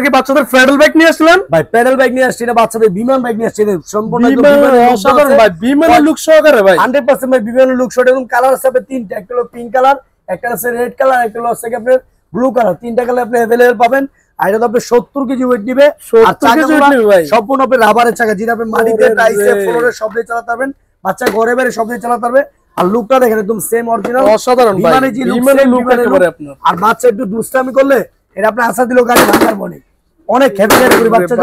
কি বাচ্চাদের pedal bike নিয়ে আসলেন? ভাই প্যাডেল বাইক নিয়ে আসছি না, বাচ্চাদের বিমান বাইক নিয়ে আসছি। সম্পূর্ণ অসাধারণ ভাই, বিমানের লুক সহকারে ভাই 100% ভাই বিমানের লুক সহকারে। এবং কালার আছে তিনটা, একটা হলো পিঙ্ক কালার, একটা আছে রেড কালার, একটা হলো আছে আপনার ব্লু কালার। তিনটা কালার আপনি अवेलेबल পাবেন। আর এটা তো আপনি 70 কেজি ওয়েট দিবে। আর সম্পূর্ণ আপনি রাবারের চাকা, যেটা আপনি মাটিতে টাইসে ফ্লোরে সব দিয়ে চালাতে পারবেন, বাচ্চা ঘরে বাইরে সব দিয়ে চালাতে পারবে। আর লুকটা দেখেন একদম সেম অরিজিনাল, অসাধারণ ভাই বিমানের লুক একেবারে আপনার। আর বাচ্চা একটু দুষ্টামি করলে এটা আপনি আশা দিলেও গাড়ি ভাঙার মনে অনেক হেভি করে বাচ্চা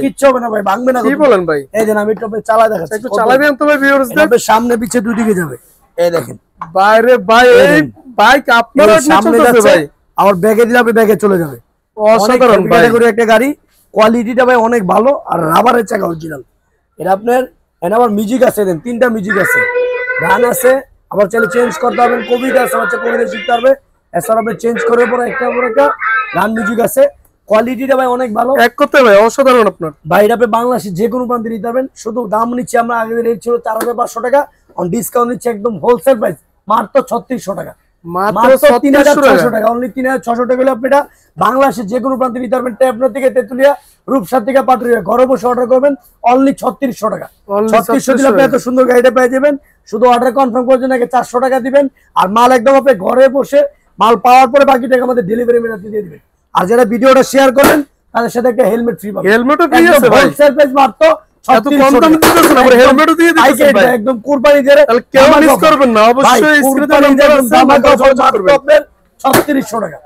কিচ্ছু হবে না ভাই, ভাঙবে না। কি বলেন ভাই? এই দেন আমি একটু চালা দেখাচ্ছি, একটু চালাবেন তো ভাই ভিউয়ার্সদের। সামনে পিছে দুই দিকে যাবে, এই দেখেন বাইরে ভাই এই বাইক আপনার সামনে যাচ্ছে ভাই, আমার ব্যাগে দিলে আপনি ব্যাগে চলে যাবে। অসাধারণ ভাই একটা গাড়ি, কোয়ালিটিটা ভাই অনেক ভালো। আর রাবারের চাকা অরিজিনাল। এটা আপনার এখানে আবার মিউজিক আছে, দেন তিনটা মিউজিক আছে, গান আছে, আবার চাইলে চেঞ্জ করতে পারবেন। কবিতা আছে, বাচ্চা কবিতা শিখতে পারবে। এছাড়া আপনি চেঞ্জ করার পরে একটা গান মিউজিক আছে। কোয়ালিটিটা ভাই অনেক ভালো, এক কথায় ভাই অসাধারণ আপনার। ভাই এটা আপনি বাংলাদেশে যে কোনো প্রান্তে নিতে পারবেন। শুধু দাম নিচ্ছে, আমরা আগে রেট ছিল 4500 টাকা, অন ডিসকাউন্ট নিচ্ছে একদম হোলসেল প্রাইস মাত্র 3600 টাকা, মাত্র 3600 টাকা, অনলি 3600 টাকা হলে আপনি এটা বাংলাদেশে যে কোনো প্রান্তে নিতে পারবেন। টেপনা থেকে তেতুলিয়া, রূপসা থেকে পাটুরিয়া, ঘরে বসে অর্ডার করবেন অনলি 3600 টাকা। 3600 দিলে আপনি এত সুন্দর গাড়িটা পেয়ে যাবেন। শুধু অর্ডার কনফার্ম করার জন্য আগে 400 টাকা দিবেন। আর মাল একদম আপনি ঘরে বসে মাল পাওয়ার পরে বাকি টাকা আমাদের ডেলিভারি ম্যান দিয়ে দিবেন। আর যারা ভিডিওটা শেয়ার করেন তাদের সাথে একটা হেলমেট ফ্রি পাবেন। হেলমেটও ফ্রি আছে ভাই, হোলসেল প্রাইস মাত্র 3600 টাকা। দিতেছেন আবার হেলমেটও দিয়ে দিতেছেন ভাই, একদম কুরবানি দিয়ে। তাহলে কেউ মিস করবেন না, অবশ্যই স্ক্রিনে নাম্বার আছে, 3600 টাকা।